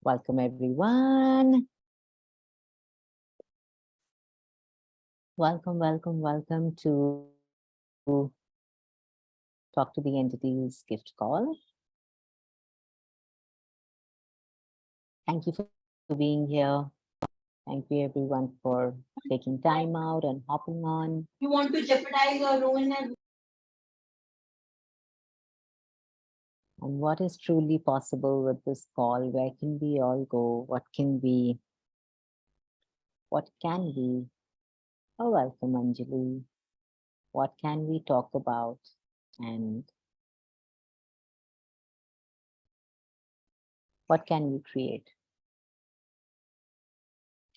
Welcome, everyone. Welcome to Talk to the Entities gift call. Thank you for being here. Thank you, everyone, for taking time out and hopping on. You want to jeopardize or ruin it? And what is truly possible with this call? Where can we all go? What can we? Oh, welcome, Anjali. What can we talk about? And what can we create?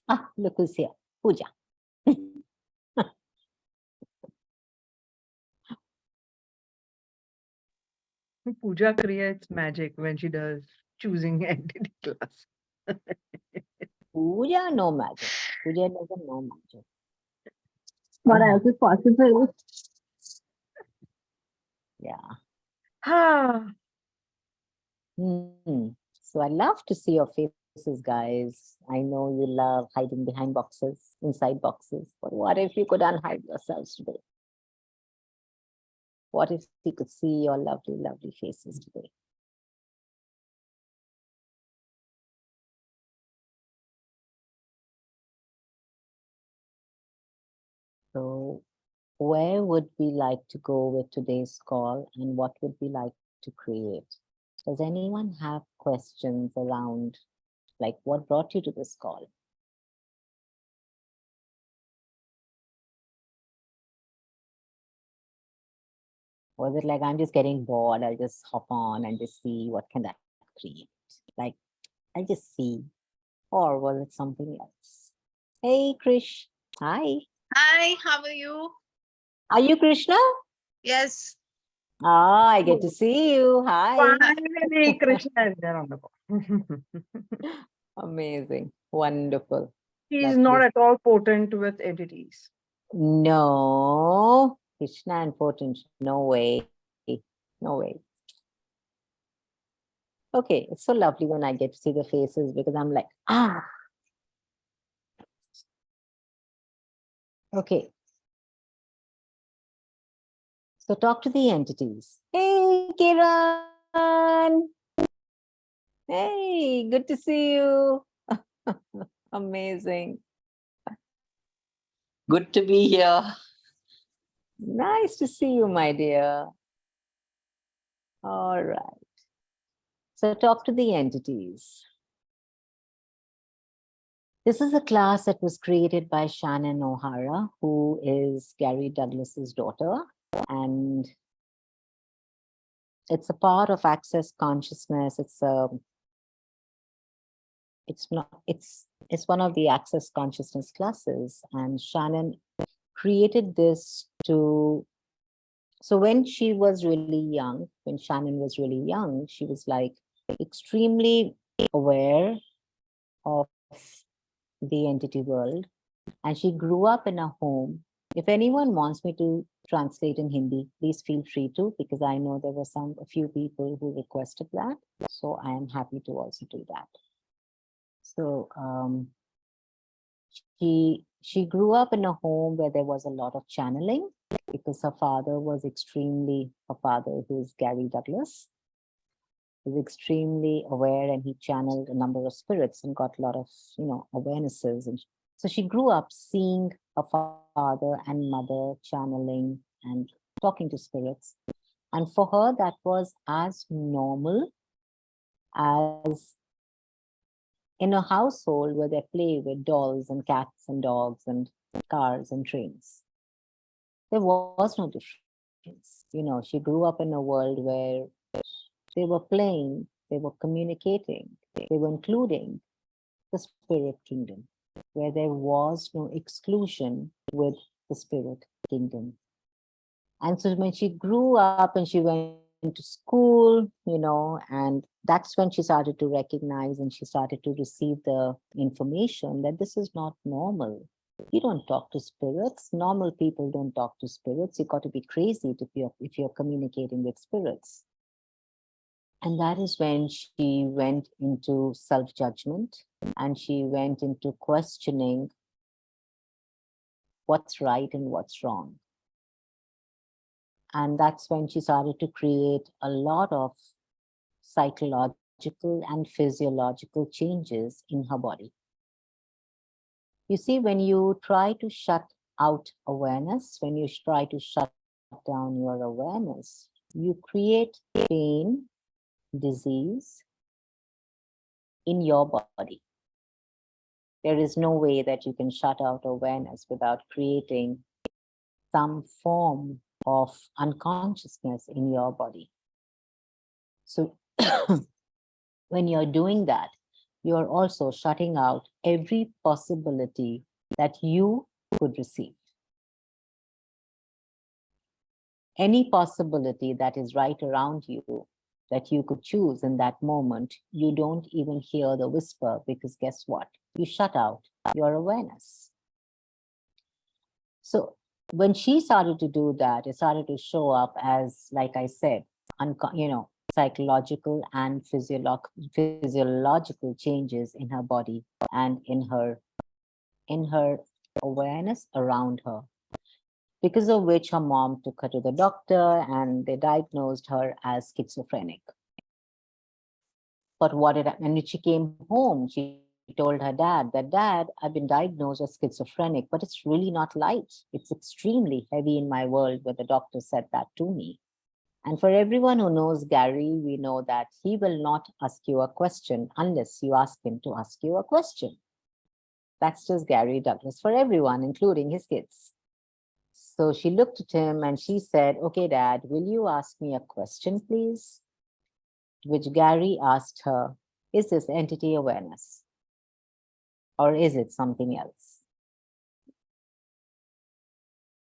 Ah, look who's here. Pooja. Pooja creates magic when she does choosing entity class. Pooja, no magic. Pooja doesn't know magic. What else is possible? Yeah. Ah, So I love to see your faces, guys. I know you love hiding behind boxes, inside boxes. But what if you could unhide yourselves today? What if we could see your lovely, lovely faces today? So where would we like to go with today's call, and what would we like to create? Does anyone have questions around, like, what brought you to this call? Was it like, I'm just getting bored, I'll just hop on and just see what can that create? Like, I'll just see. Or was it something else? Hey, Krish. Hi. Hi, how are you? Are you Krishna? Yes. Ah, I get to see you. Hi. finally, Krishna is there on the call. Amazing. Wonderful. He's Lovely. not at all potent with entities. No. Krishna and potent. No way. No way. Okay, it's so lovely when I get to see the faces because I'm like, ah. Okay. So talk to the entities. Hey, Kiran. Hey, good to see you. Amazing. Good to be here. Nice to see you, my dear. All right. So talk to the entities. This is a class that was created by Shannon O'Hara, who is Gary Douglas's daughter. And it's a part of Access Consciousness. It's one of the Access Consciousness classes. And Shannon created this to, so when she was really young, when Shannon was really young, she was like extremely aware of the entity world. And she grew up in a home. If anyone wants me to translate in Hindi, please feel free to, because I know there were a few people who requested that. So I am happy to also do that. So she grew up in a home where there was a lot of channeling, because her father, who is Gary Douglas, was extremely aware, and he channeled a number of spirits and got a lot of, awarenesses. And so she grew up seeing her father and mother channeling and talking to spirits. And for her, that was as normal as in a household where they play with dolls and cats and dogs and cars and trains. There was no difference. She grew up in a world where they were playing, they were communicating, they were including the spirit kingdom, where there was no exclusion with the spirit kingdom. And so when she grew up and she went to school, and that's when she started to recognize and she started to receive the information that this is not normal. You don't talk to spirits. Normal people don't talk to spirits. You got to be crazy if you're communicating with spirits. And that is when she went into self-judgment and she went into questioning what's right and what's wrong. And that's when she started to create a lot of psychological and physiological changes in her body. You see, when you try to shut out awareness, when you try to shut down your awareness, you create pain, disease in your body. There is no way that you can shut out awareness without creating some form of unconsciousness in your body. So when you're doing that, you're also shutting out every possibility that you could receive. Any possibility that is right around you that you could choose in that moment, you don't even hear the whisper, because guess what? You shut out your awareness. So when she started to do that, it started to show up as, like I said, psychological and physiological changes in her body and in her awareness around her. Because of which her mom took her to the doctor and they diagnosed her as schizophrenic. But and when she came home, she told her dad that, Dad, I've been diagnosed as schizophrenic, but it's really not light. It's extremely heavy in my world, where the doctor said that to me. And for everyone who knows Gary, we know that he will not ask you a question unless you ask him to ask you a question. That's just Gary Douglas for everyone, including his kids. So she looked at him and she said, okay, Dad, will you ask me a question, please? Which Gary asked her, is this entity awareness? Or is it something else?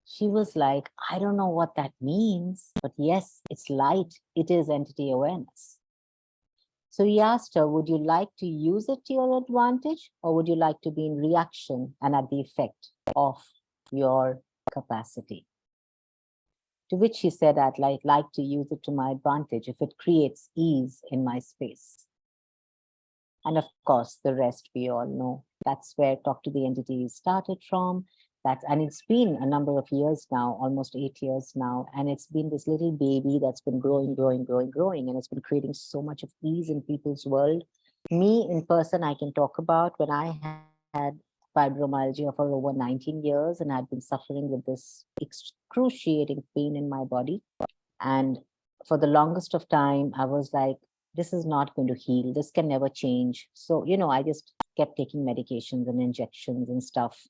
She was like, I don't know what that means, but yes, it's light. It is entity awareness. So he asked her, would you like to use it to your advantage, or would you like to be in reaction and at the effect of your capacity? To which she said, I'd like to use it to my advantage if it creates ease in my space. And of course, the rest we all know. That's where Talk to the Entity started from. And it's been a number of years now, almost 8 years now. And it's been this little baby that's been growing. And it's been creating so much of ease in people's world. Me in person, I can talk about when I had fibromyalgia for over 19 years and I'd been suffering with this excruciating pain in my body. And for the longest of time, I was like, this is not going to heal. This can never change. So, I just kept taking medications and injections and stuff.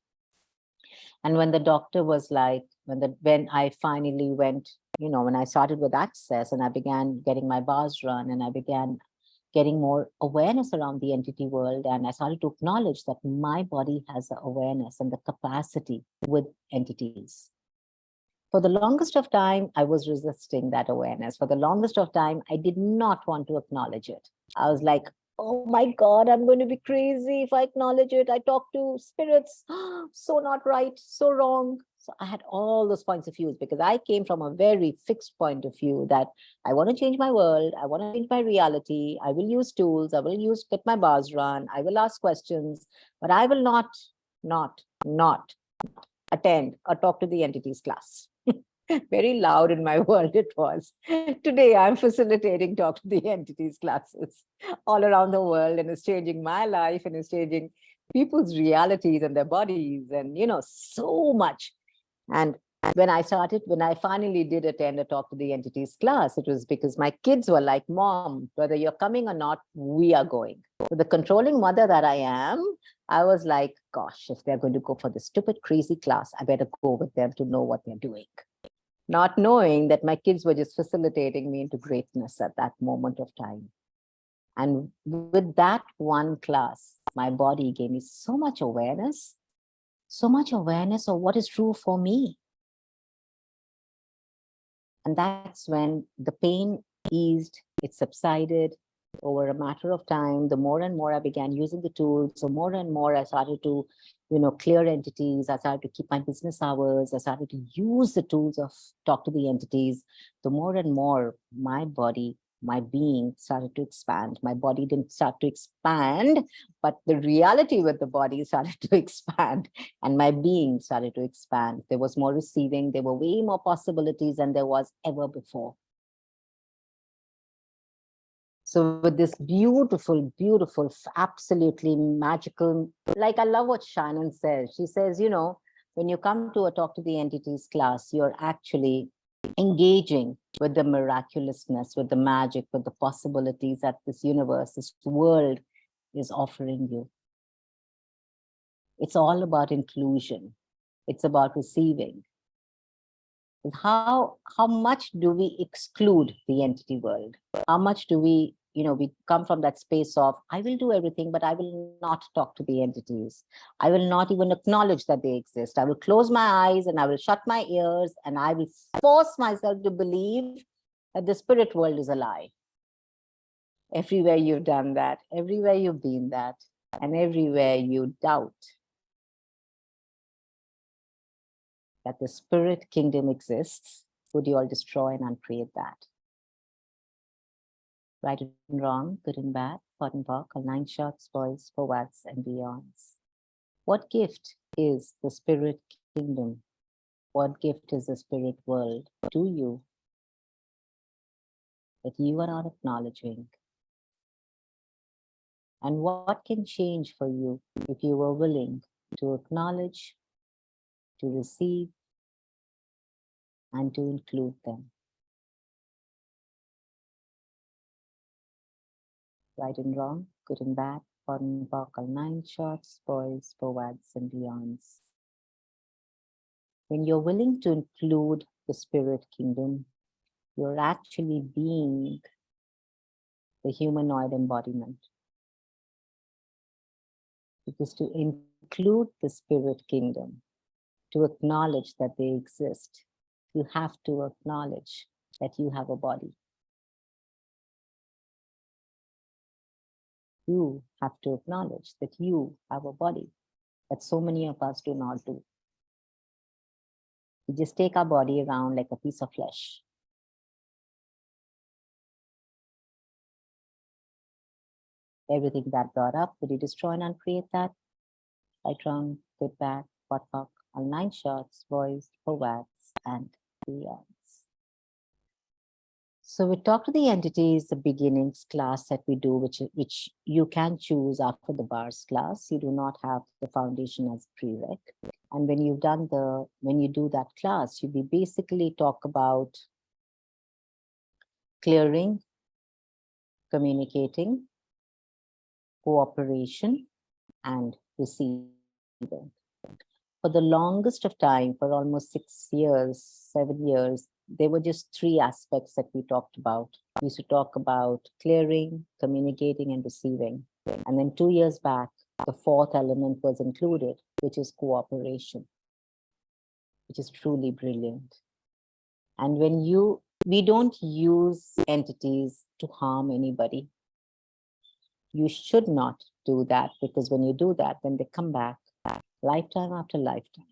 And when the doctor was like, when I finally went, when I started with Access and I began getting my bars run and I began getting more awareness around the entity world, and I started to acknowledge that my body has the awareness and the capacity with entities. For the longest of time, I was resisting that awareness. For the longest of time, I did not want to acknowledge it. I was like, oh my God, I'm going to be crazy if I acknowledge it. I talk to spirits, so not right, so wrong. So I had all those points of view because I came from a very fixed point of view that I want to change my world. I want to change my reality. I will use tools. I will get my bars run. I will ask questions, but I will not attend or talk to the entities class. Very loud in my world it was. Today I'm facilitating Talk to the Entities classes all around the world, and it's changing my life and it's changing people's realities and their bodies and so much. And when I finally did attend a Talk to the Entities class, it was because my kids were like, Mom, whether you're coming or not, we are going. With the controlling mother that I am, I was like, gosh, if they're going to go for this stupid, crazy class, I better go with them to know what they're doing. Not knowing that my kids were just facilitating me into greatness at that moment of time. And with that one class, my body gave me so much awareness of what is true for me. And that's when the pain eased, it subsided over a matter of time. The more and more I began using the tools, the more and more I started to, clear entities. I started to keep my business hours. I started to use the tools of Talk to the Entities. The more and more my body my being started to expand. My body didn't start to expand, but the reality with the body started to expand, and my being started to expand. There was more receiving, there were way more possibilities than there was ever before. So with this beautiful, beautiful, absolutely magical, like I love what Shannon says. She says, you know, when you come to a Talk to the Entities class, you're actually engaging with the miraculousness, with the magic, with the possibilities that this universe, this world is offering you. It's all about inclusion. It's about receiving. How much do we exclude the entity world? How much do we, you know, we come from that space of, I will do everything, but I will not talk to the entities. I will not even acknowledge that they exist. I will close my eyes and I will shut my ears and I will force myself to believe that the spirit world is a lie. Everywhere you've done that, everywhere you've been that, and everywhere you doubt that the spirit kingdom exists, would you all destroy and uncreate that? Right and wrong, good and bad, pot and pock, all 9 shots, boys, forwards, and beyonds. What gift is the spirit kingdom? What gift is the spirit world to you that you are not acknowledging? And what can change for you if you were willing to acknowledge, to receive, and to include them? Right and wrong, good and bad, pot and pock, all 9 shots, boys, forwards, and beyonds. When you're willing to include the spirit kingdom, you're actually being the humanoid embodiment. Because to include the spirit kingdom, to acknowledge that they exist, you have to acknowledge that you have a body. You have to acknowledge that you have a body, that so many of us do not do. We just take our body around like a piece of flesh. Everything that brought up, would you destroy and uncreate that? Right, wrong, good, bad, pot, pock, all 9 shots, boys, forwards, and beyonds. So we talk to the entities, the beginnings class that we do, which you can choose after the bars class. You do not have the foundation as prereq. And when you've done when you do that class, we basically talk about clearing, communicating, cooperation, and receiving. For the longest of time, for almost 6 years, 7 years, there were just 3 aspects that we talked about. We used to talk about clearing, communicating, and receiving. And then 2 years back, the 4th element was included, which is cooperation, which is truly brilliant. And we don't use entities to harm anybody. You should not do that, because when you do that, then they come back lifetime after lifetime.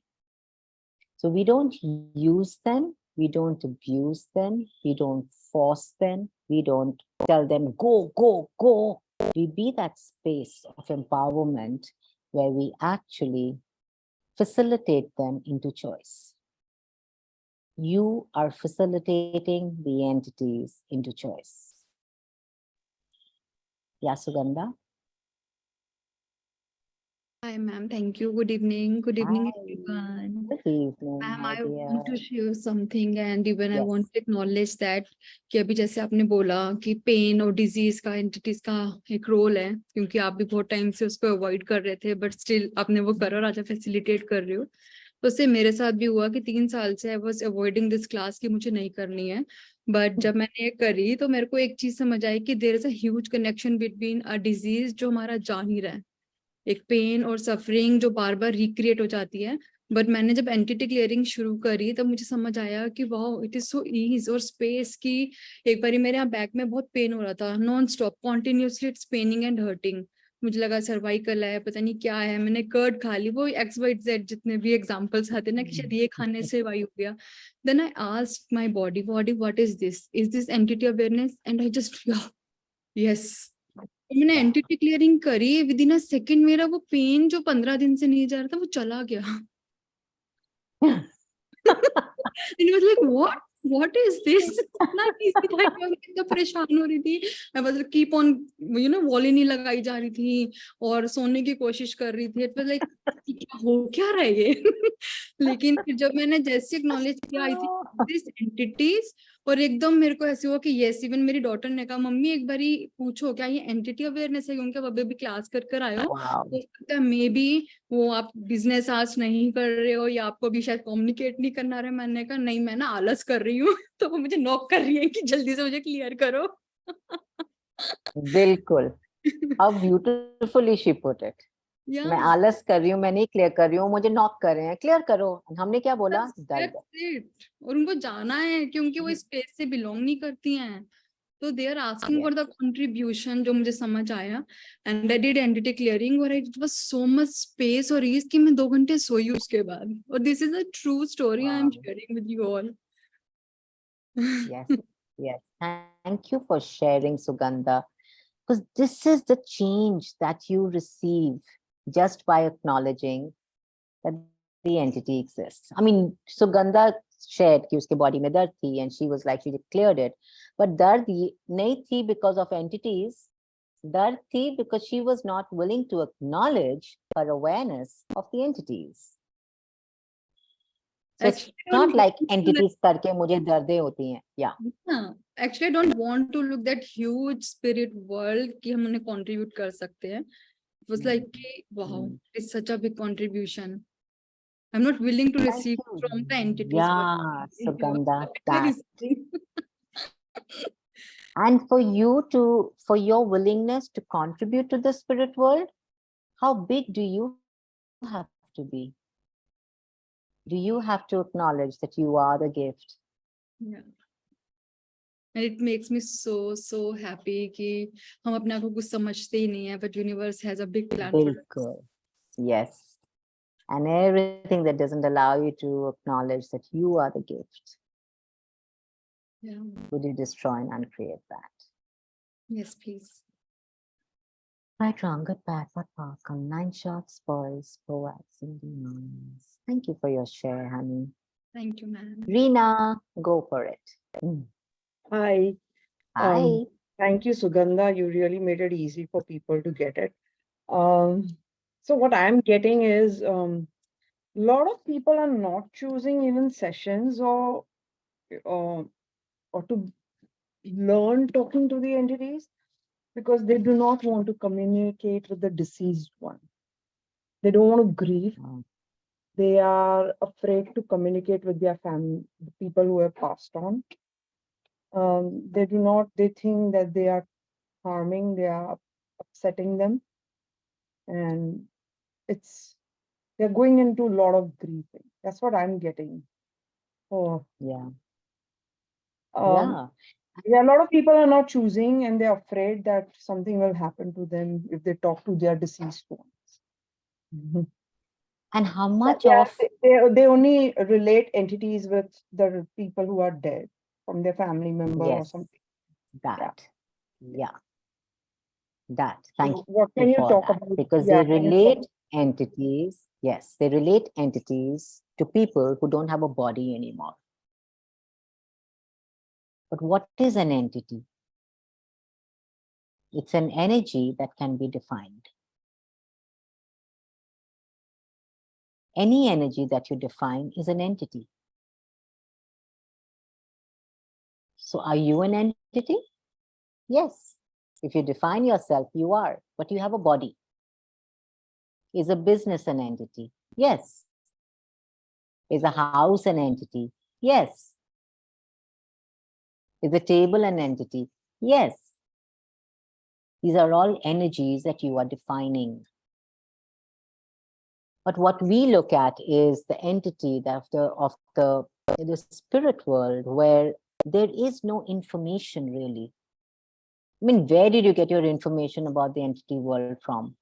So we don't use them, we don't abuse them, we don't force them, we don't tell them, go, go, go. We be that space of empowerment where we actually facilitate them into choice. You are facilitating the entities into choice. Yeah, Sugandha? Hi, ma'am. Thank you. Good evening. Good evening, Hi. everyone. Good evening, Ma'am, my I want to dear. share something, and even I Yes. want to acknowledge that कि अभी जैसे आपने बोला कि pen और disease का entities का एक रोल है, क्योंकि आप भी बहुत टाइम से उसको अवॉइड कर रहे थे, बट स्टिल आपने वो करा और आज फैसिलिटेट कर रहे हो. तो उससे मेरे साथ भी हुआ कि 3 साल से I was avoiding this class कि मुझे नहीं करनी है, बट जब मैंने ये करी तो मेरे को एक चीज समझ आई कि there is a huge connection between a disease जो हमारा जा ही रहा है, एक पेन और सफरिंग जो बार बार रिक्रिएट हो जाती है. बट मैंने जब एंटिटी क्लियरिंग शुरू करी तब मुझे समझ आया कि वाह, इट इज सो ईज और स्पेस की. एक बारी मेरे यहाँ बैक में बहुत पेन हो रहा था, non stop continuously it's paining and hurting. मुझे लगा सर्वाइकल है, पता नहीं क्या है, मैंने कर्ड खा ली, वो XYZ जितने भी एग्जांपल्स आते हैं ना कि शायद ये खाने से वायु हो गया. Then I asked my body what is this entity awareness, and I just yes. मैंने एंटिटी क्लियरिंग करी, विद इन अ सेकंड मेरा वो पेन जो 15 दिन से नहीं जा रहा था वो चला गया. And I was like, what is this? इतना easy था कि मैं इतना परेशान हो रही थी. I was like, keep on, wall ही नहीं लगाई जा रही थी और सोने की कोशिश कर रही थी. It was like, क्या हो क्या रहा है ये? लेकिन फिर जब मैंने जैसे एक्नॉलेज किया, आई थिंक दिस एंटिटीज, और एकदम मेरे को ऐसे हुआ कि यस. इवन मेरी डॉटर ने कहा, मम्मी एक बारी पूछो क्या ये एंटिटी अवेयरनेस है, क्योंकि अब अभी क्लास कर आए हो, Wow. हो सकता है मे बी वो आप बिजनेस आज नहीं कर रहे हो या आपको अभी शायद कम्युनिकेट नहीं करना रहा है. मैंने कहा नहीं, मैं ना आलस कर रही हूँ. तो वो मुझे नॉक कर रही है कि जल्दी से मुझे क्लियर करो. बिल्कुल. How beautifully she put it. या मैं आलस कर रही हूँ, मैं नहीं क्लियर कर रही हूँ, मुझे नॉक कर रहे हैं, क्लियर करो. हमने क्या बोला? दर्द. that's it. और उनको जाना है क्योंकि वो स्पेस से बिलोंग नहीं करती हैं, तो they are asking for the contribution, जो मुझे समझ आया. And I did entity clearing और it was so much space और ईज कि मैं 2 घंटे सोई उसके बाद. और this is a true story I am Wow. Sharing with you all. Yes, yes. Thank you for sharing, Sugandha. Because this is the change that you receive just by acknowledging that the entity exists. I mean, Sugandha shared कि उसके body में दर्द थी, and she was like, she cleared it. But दर्द नहीं थी because of entities. दर्द थी because she was not willing to acknowledge her awareness of the entities. So it's not like entities करके मुझे दर्दें होती हैं. Yeah. Actually, I don't want to look that huge spirit world कि हम उन्हें contribute कर सकते हैं. It was like, wow, it's such a big contribution. I'm not willing to Thank receive you. from the entities. Yeah, Sugandha, that. Receiving. And for your willingness to contribute to the spirit world, how big do you have to be? Do you have to acknowledge that you are the gift? Yeah. And it makes me so happy कि हम अपने आप को कुछ समझते ही नहीं है, but universe has a big plan for us. Bilkul. Yes. And everything that doesn't allow you to acknowledge that you are the gift, Yeah. would you destroy and uncreate that? Yes, please. Right, wrong, good, bad, what, welcome. 9 shots, boys, poets, and demons. Thank you for your share, honey. Thank you, ma'am. Reena, go for it. Hi. Hi. Thank you, Sugandha. You really made it easy for people to get it. So what I'm getting is a lot of people are not choosing even sessions or to learn talking to the entities because they do not want to communicate with the deceased one. They don't want to grieve. They are afraid to communicate with their family, the people who have passed on. They think that they are harming, they are upsetting them. And they're going into a lot of grieving. That's what I'm getting. Oh, Yeah. yeah. A lot of people are not choosing and they're afraid that something will happen to them if they talk to their deceased ones. And how much Yeah, of they only relate entities with the people who are dead from their family member or yes, something. that. Yeah. That. Thank So what you can you for talk that. about? Because Yeah, they can you relate talk- entities. Yes, they relate entities to people who don't have a body anymore. But what is an entity? It's an energy that can be defined. Any energy that you define is an entity. So are you an entity? Yes. If you define yourself, you are, but you have a body. Is a business an entity? Yes. Is a house an entity? Yes. Is a table an entity? Yes. These are all energies that you are defining. But what we look at is the entity of the spirit world, where there is no information really. I mean, where did you get your information about the entity world from?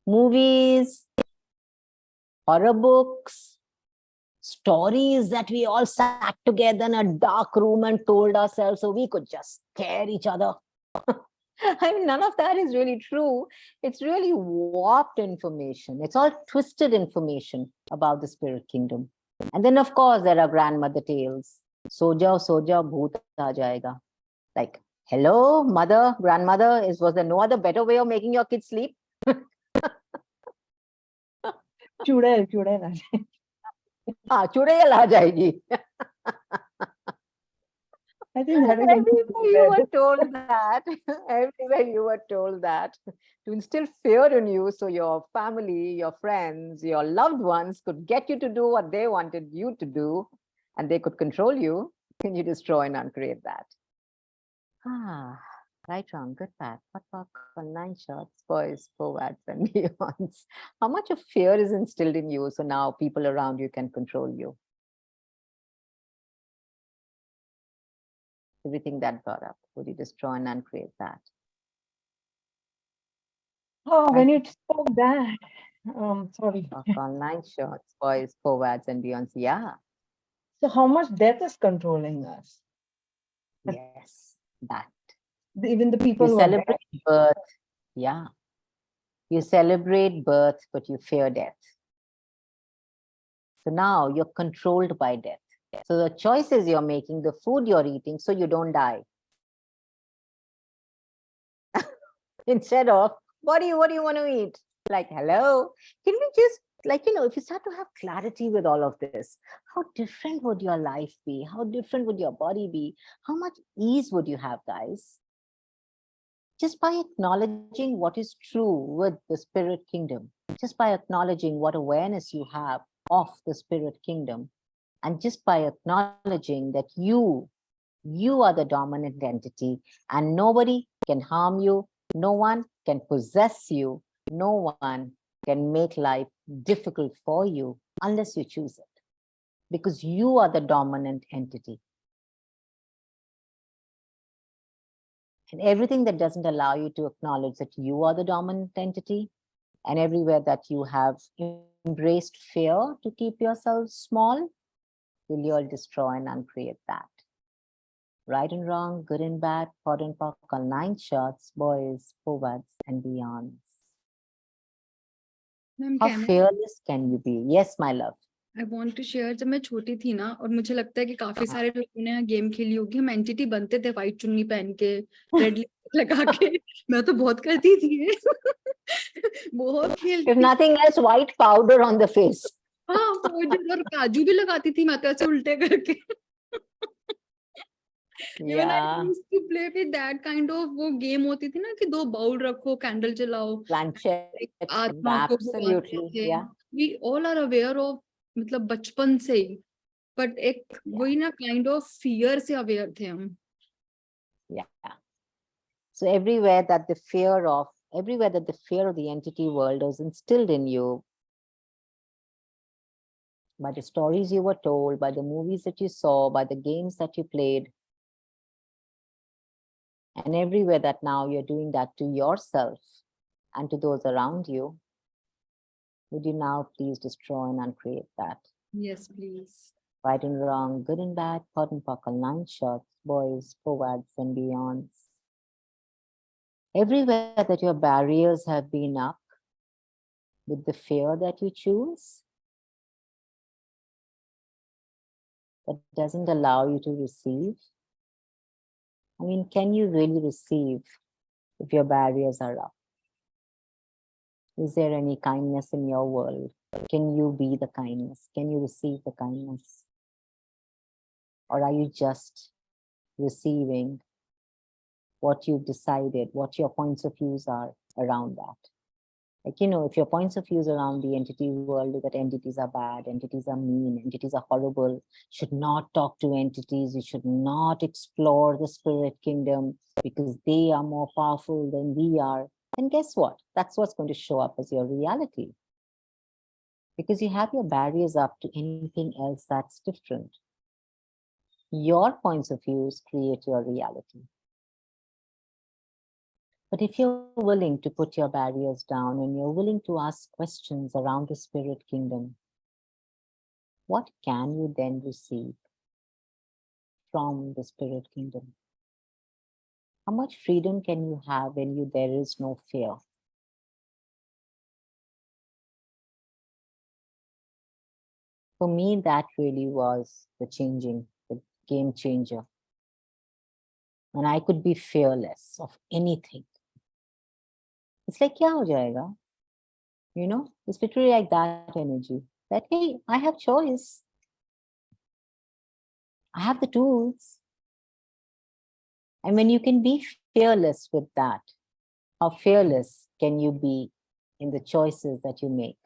Movies, horror books, stories that we all sat together in a dark room and told ourselves so we could just scare each other. I mean, none of that is really true. It's really warped information. It's all twisted information about the spirit kingdom. And then, of course, there are grandmother tales. So jao, bhoot aa jayega. Like, hello, mother, grandmother, was there no other better way of making your kids sleep? चुड़ैल हाँ, चुड़ैल आ जाएगी. I think that is Everywhere you were told that. Everywhere you were told that to instill fear in you, so your family, your friends, your loved ones could get you to do what they wanted you to do, and they could control you. Can you destroy and uncreate that? Ah, right, wrong, good, bad, what, nine shots, boys, forwards, and beyonds. How much of fear is instilled in you so now people around you can control you? Everything that brought up, would you destroy and uncreate that? Oh, when you spoke that, sorry. On 9 shots, boys, forwards, and beyonds. Yeah. So how much death is controlling us? Yes, that. Even the people You who are celebrate birth. Yeah. You celebrate birth, but you fear death. So now you're controlled by death. So the choices you're making, the food you're eating, so you don't die. Instead of, what do you want to eat? Like, hello, can we just, like, if you start to have clarity with all of this, how different would your life be? How different would your body be? How much ease would you have, guys? Just by acknowledging what is true with the spirit kingdom, just by acknowledging what awareness you have of the spirit kingdom, and just by acknowledging that you are the dominant entity and nobody can harm you, no one can possess you, no one can make life difficult for you unless you choose it, because you are the dominant entity. And everything that doesn't allow you to acknowledge that you are the dominant entity, and everywhere that you have embraced fear to keep yourself small, will you all destroy and uncreate that. Right and wrong, good and bad, pot and pock, all 9 shots, boys, forwards, and beyonds. How fearless can you be? Yes, my love. I want to share, जब मैं छोटी थी ना, और मुझे लगता है कि काफी सारे लोगों ने गेम खेली होगी, हम एंटिटी बनते थे व्हाइट चुन्नी पहन के, रेड लिपस्टिक लगा के. मैं तो बहुत करती थी. बहुत खेलती. If nothing else, white powder on the face. हाँ, और काजू भी लगाती थी मैं तो ऐसे उल्टे करके. Even I used to play with that kind of वो गेम होती थी ना कि 2 बाउल रखो, कैंडल जलाओ, Planchette, आत्मा को बुलाते absolutely, थे. yeah. We all are aware of, मतलब बचपन से ही, but एक वही ना kind of fear से aware थे हम. Yeah. So everywhere that the fear of the entity world is instilled in you by the stories you were told, by the movies that you saw, by the games that you played, and everywhere that now you're doing that to yourself and to those around you, would you now please destroy and uncreate that? Yes, please. Right and wrong, good and bad, pot and pockle, 9 shots, boys, forwards, and beyonds. Everywhere that your barriers have been up with the fear that you choose, that doesn't allow you to receive. I mean, can you really receive if your barriers are up? Is there any kindness in your world? Can you be the kindness? Can you receive the kindness? Or are you just receiving what you've decided, what your points of views are around that? Like, if your points of views around the entity world is that entities are bad, entities are mean, entities are horrible, should not talk to entities, you should not explore the spirit kingdom because they are more powerful than we are, then guess what? That's what's going to show up as your reality. Because you have your barriers up to anything else that's different. Your points of views create your reality. But if you're willing to put your barriers down and you're willing to ask questions around the spirit kingdom, what can you then receive from the spirit kingdom? How much freedom can you have when there is no fear? For me, that really was the game changer. And I could be fearless of anything. It's like, kya ho jayega? You know, it's literally like that energy. That, hey, I have choice. I have the tools. And when you can be fearless with that, how fearless can you be in the choices that you make?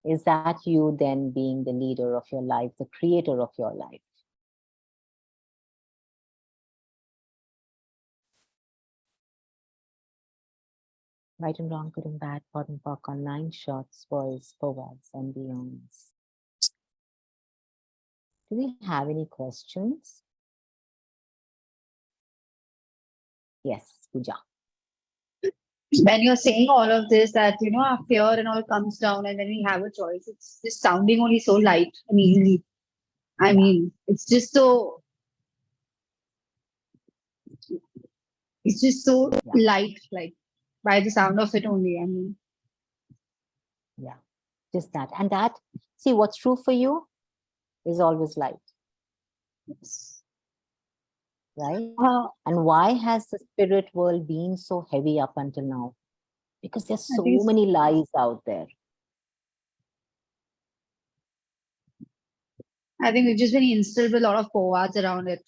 Is that you then being the leader of your life, the creator of your life? Right and wrong, good and bad, pot and pock, online shots, boys, forwards, and beyonds. Do we have any questions? Yes, Pooja. When you're saying all of this, that our fear and all comes down, and then we have a choice, it's just sounding only so light and easy. I mean, it's just so light, like by the sound of it only. I mean, Yeah, just that. And that, see, what's true for you is always light, right? And why has the spirit world been so heavy up until now? Because there's so many lies out there. I think we've just been instilled with a lot of forwards around it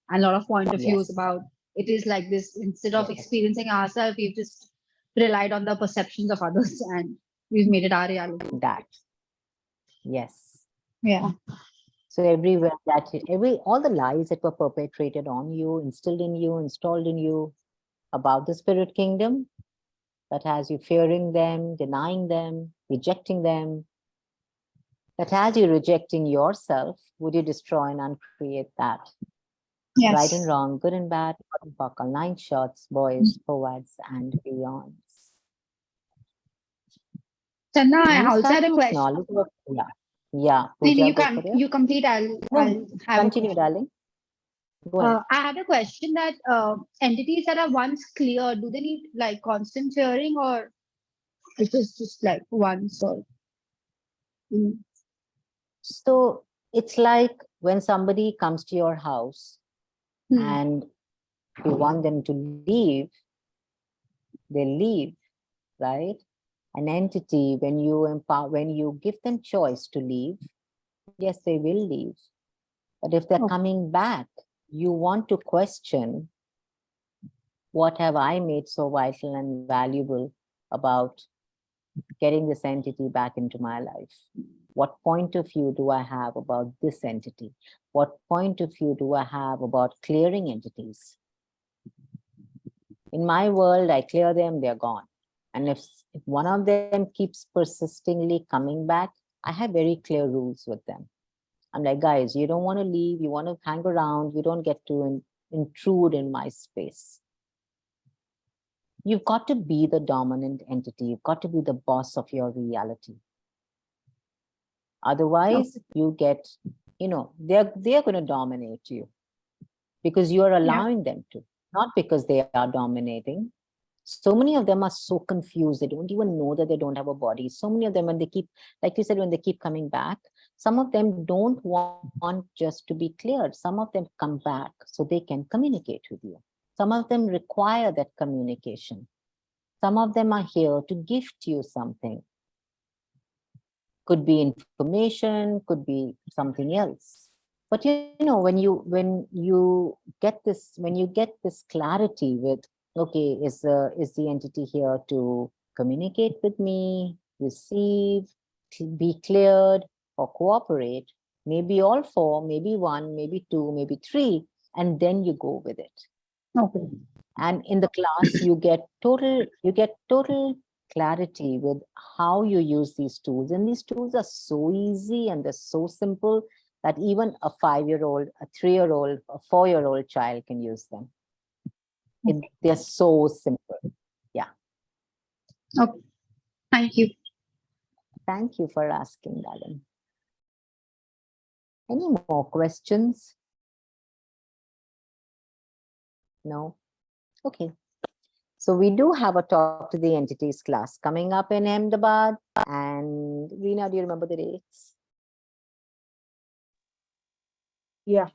and a lot of point of views Yes. about it is like this. Instead of Yes. experiencing ourselves, we've just relied on the perceptions of others and we've made it our reality. That. Yes. Yeah. So everywhere all the lies that were perpetrated on you, instilled in you, installed in you about the spirit kingdom, that has you fearing them, denying them, rejecting them, that has you rejecting yourself, would you destroy and uncreate that? Yes. Right and wrong, good and bad, buckle, 9 shots, boys, forwards, and beyonds. Chandana, When I you also start had a to question. acknowledge what, yeah, No, Pooja, you go can for it. you complete. I'll No, have continue, a question. darling. Go ahead. I had a question that entities that are once cleared, do they need like constant clearing or it is just like once or? Mm. So it's like when somebody comes to your house and you want them to leave, they leave, right? An entity, when you give them choice to leave, yes, they will leave. But if they're coming back, you want to question, what have I made so vital and valuable about getting this entity back into my life? What point of view do I have about this entity? What point of view do I have about clearing entities? In my world, I clear them, they're gone. And if one of them keeps persistingly coming back, I have very clear rules with them. I'm like, guys, you don't want to leave, you want to hang around, you don't get to intrude in my space. You've got to be the dominant entity. You've got to be the boss of your reality. Otherwise, you get, they're going to dominate you because you are allowing them to, not because they are dominating. So many of them are so confused. They don't even know that they don't have a body. So many of them, when they keep, like you said, when they keep coming back, some of them don't want just to be cleared. Some of them come back so they can communicate with you. Some of them require that communication. Some of them are here to gift you something. Could be information, could be something else. But when you get this clarity with, okay, is the entity here to communicate with me, receive, be cleared, or cooperate? Maybe all 4, maybe 1, maybe 2, maybe 3, and then you go with it. Okay. And in the class, you get total clarity with how you use these tools. And these tools are so easy and they're so simple that even a 5-year-old, a 3-year-old, a 4-year-old child can use them. They're so simple. Okay. Thank you. Thank you for asking, darling. Any more questions? No? Okay. So we do have a talk to the entities class coming up in Ahmedabad. And Reena, do you remember the dates? Yeah,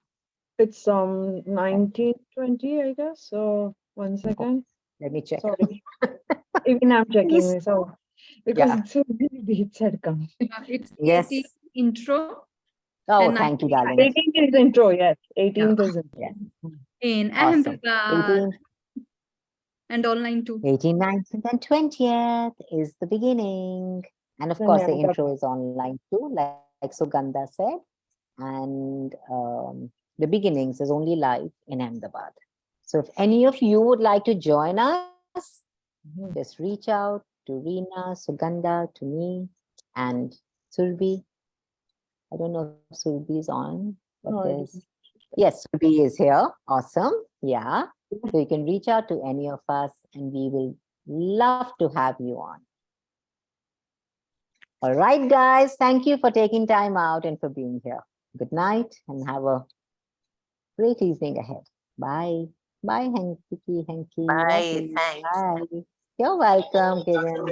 it's 1920, I guess. So 1 second. Let me check. Sorry. Even I'm checking Please. this out because Yeah. so many dates had come. It's Yes. 18th intro Oh, and thank you, 19th darling. 18th is intro, yes. 18th is intro. Yeah. in Awesome. Ahmedabad 18th, and online too. 18th, 19th, and 20th is the beginning. And of Then course, the Ahmedabad. intro is online too, like Sugandha said. And the beginnings is only live in Ahmedabad. So if any of you would like to join us, Mhm. just reach out to Reena, Sugandha, to me, and Surbi. I don't know if Surbi is on, but No, I there's, didn't. yes, Surbi is here. Awesome. Yeah. So you can reach out to any of us and we will love to have you on. All right, guys. Thank you for taking time out and for being here. Good night and have a great evening ahead. Bye. Bye, Hanky. Love Bye. you. Thanks. Bye. You're welcome, Kiran. Bye.